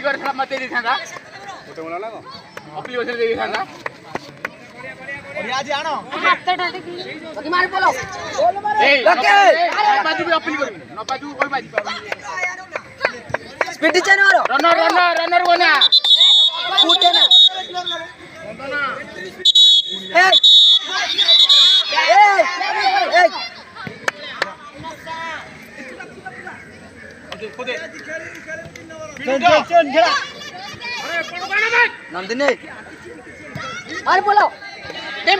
कर थोड़ा मत दे थांदा गोटे बोला ना अपनी वजह दे थांदा और आज आनो हाथ डाले बाकी मार बोलो बोल मारे लके बाजू भी अपनी कर न बाजू कोई बाजू स्पीड चेन मारो रनर बना कूटे ना नंदिनी मार बोलो टेम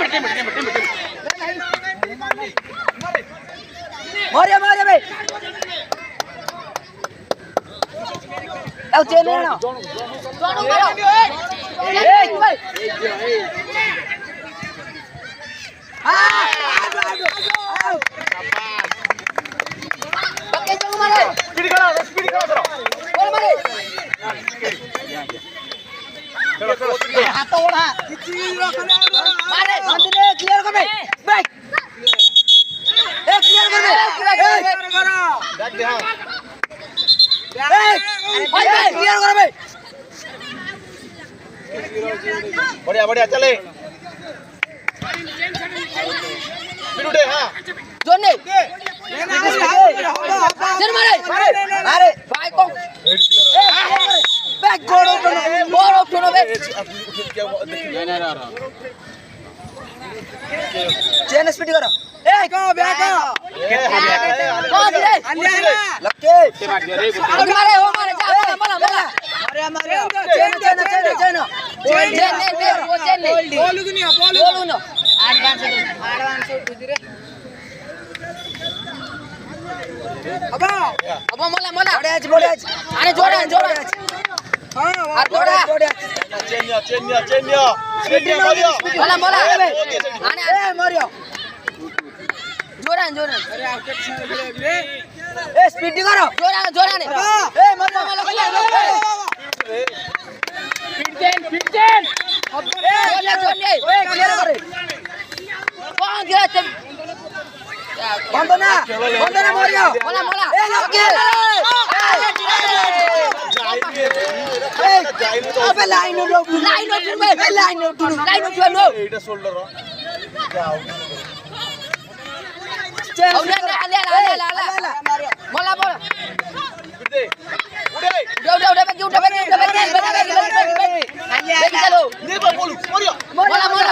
मारे भाई आओ चेन ना दोनों मारो भाई बाकी जो मारे स्पीड करो बोल मारे चलो हाथ ओढ़ा मारे नंदिनी क्लियर कर भाई बैक क्लियर कर भाई बैक दे हां भाई क्लियर कर भाई बढ़िया चले फिर उठे हां जोने चल मारे अरे भाई को बैक गोल ओपन बे चेन स्पीड करो बैक लके मारे हो मारे जा बोला मारे चेन बोलू ना एडवांस रे अब मला बोड़े आज अरे जोड़ा हां जोड़ा चेन्या मारियो मला अरे मारियो जोड़ा ए स्पीड करो जोड़ा ने मारियो फिट देन जोने क्लियर करे कौन गिरा तुम बंदना मारियो मला लके अबे लाइन नो एटा शोल्डर औने आले मला बोल दे उड़े उड़े चलो ने बोलू मारियो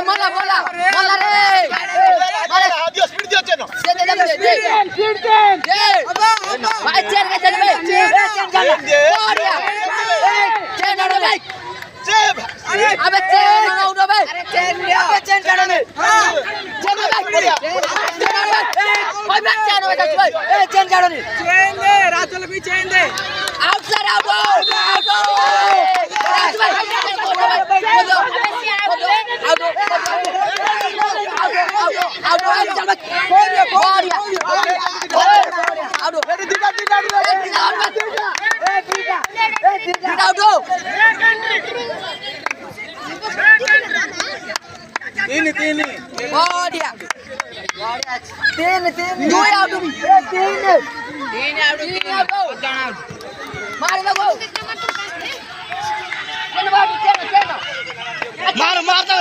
मला रे मारे दियो स्पीड दियो चेनो दे भाई चेन के चल बे चेन डालो भाई अबे चेन ना उड़ो भाई चेन काढो ने चेन भाई कोई बैक चेन होता भाई चेन काढो ने आउट सर आउट मार दो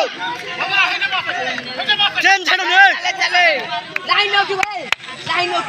चेन छाड़ो ने चले लाइन हो भाई लाइन हो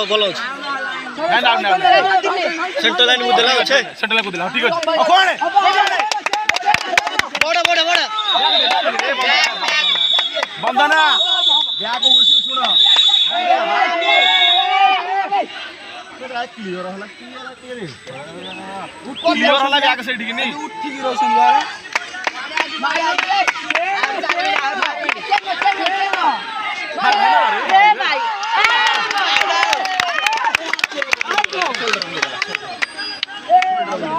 बोलो सेंटर लाइन में देला छै सेंटर लाइन को दिला ठीक अछि कोन है बड़ा बंदना ब्याग को सुनो क्लियर होला ब्याग से ठीक नहीं उठी गिरो संगवारा भाई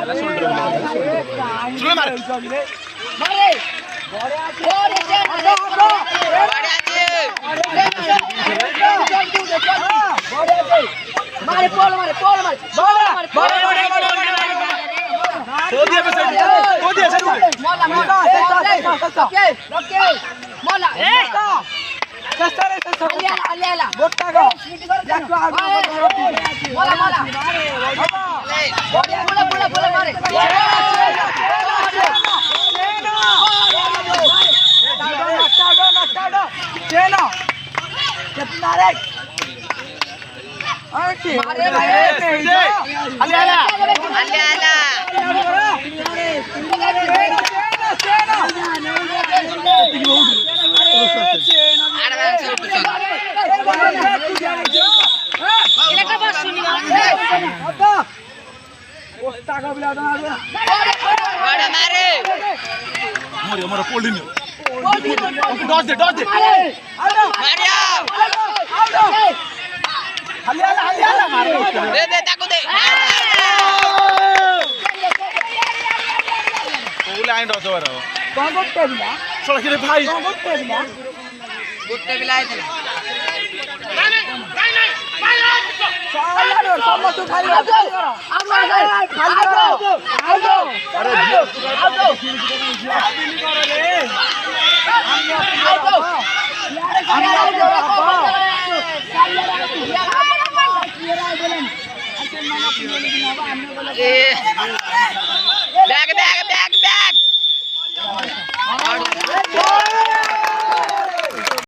सुन मार मारे बड़े से मारे पोल मारे तो दिया बस तो दिया सर मोला ओके मोला अल्ला गोटा गो मोला बोला मारे चेना कितना रे मारे अल्ला मोरे पोल्डी में डॉज दे हल्ला मार दे ताको दे ओले आइन डॉज वर सोला के भाई गुट्टे बिलाए थे बैग